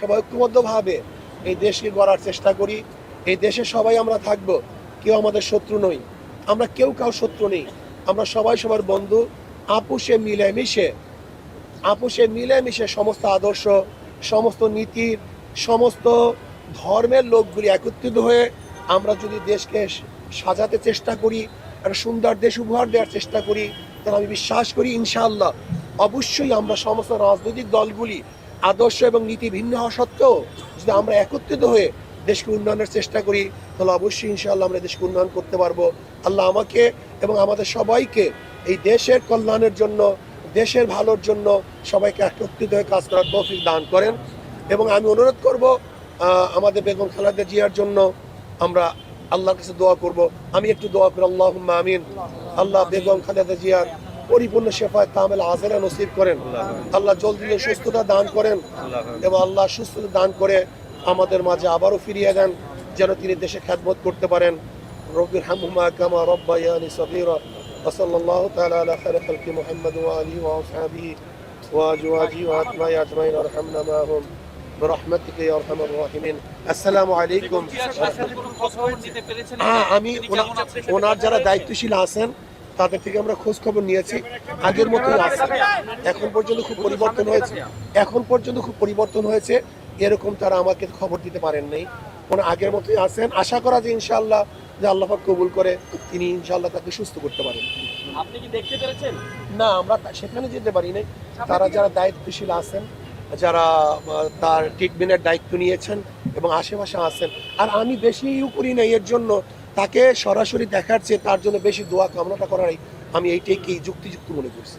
সবাই ঐক্যবদ্ধভাবে এই দেশকে গড়ার চেষ্টা করি। এই দেশে সবাই আমরা থাকব, কেউ আমাদের শত্রু নই, আমরা কেউ কারো শত্রু নেই, আমরা সবাই সবার বন্ধু। আপুষে মিলেমিশে সমস্ত আদর্শ, সমস্ত নীতির, সমস্ত ধর্মের লোকগুলি একত্রিত হয়ে আমরা যদি দেশকে সাজাতে চেষ্টা করি, একটা সুন্দর দেশ উপহার দেওয়ার চেষ্টা করি, তাহলে আমি বিশ্বাস করি ইনশাআল্লাহ অবশ্যই আমরা সমস্ত রাজনৈতিক দলগুলি আদর্শ এবং নীতি ভিন্ন হওয়া সত্ত্বেও যদি আমরা একত্রিত হয়ে দেশকে উন্নয়নের চেষ্টা করি, তাহলে অবশ্যই ইনশাআল্লাহ আমরা দেশকে উন্নয়ন করতে পারবো। আল্লাহ আমাকে এবং আমাদের সবাইকে এই দেশের কল্যাণের জন্য, দেশের ভালোর জন্য সবাইকে একত্রিত হয়ে কাজ করার তৌফিক দান করেন। এবং আমি অনুরোধ করব আমাদের বেগম খালেদা জিয়ার জন্য আমরা আল্লাহর কাছে দোয়া করব। আমি একটু দোয়া করি, আল্লাহুম্মা আমিন। আল্লাহ বেগম খালেদা জিয়ার পরিপূর্ণ শেফায়ে কামেল আজেলা নসিব করেন, আল্লাহ জলদি সুস্থতা দান করেন এবং আল্লাহ সুস্থতা দান করে আমাদের মাঝে আবারও ফিরিয়ে দেন, যেন তিনি দেশে খেদমত করতে পারেন। রব্বির হামহুমা কামা রব্বায়ানি সগীরা। ওয়াসাল্লাল্লাহু তাআলা আলা খায়রি খালকি মুহাম্মাদ ওয়া আলিহি ওয়া আসহাবিহি ওয়া আজওয়াজিহি ওয়া আতবাইহি আজমাইন ওয়ারহামনা মাআহুম বিরহমাতিকা ইয়া আরহামার রাহিমিন। আসসালামু আলাইকুম। আমি ওনার যারা দায়িত্বশীল আছেন তাদের থেকে আমরা খোঁজ খবর নিয়েছি, আগের মতোই আছে। এখন পর্যন্ত খুব পরিবর্তন হয়েছে, এরকম তারা আমাকে খবর দিতে পারেন নাই। ওনার আগের মতোই আছেন। আশা করা যে ইনশাআল্লাহ যে আল্লাহ পাক কবুল করে তিনি ইনশাআল্লাহ তাকে সুস্থ করতে পারেন। আপনি কি দেখতে পেরেছেন? না, আমরা সেখানে যেতে পারি নাই। তারা যারা দায়িত্বশীল আছেন, যারা তার ট্রিটমেন্টের দায়িত্ব নিয়েছেন এবং আশেপাশে আছেন, আর আমি বেশি করি না, এর জন্য তাকে সরাসরি দেখার চেয়ে তার জন্য বেশি দোয়া কামনাটা করাই আমি এইটাই যুক্তিযুক্ত মনে করছি।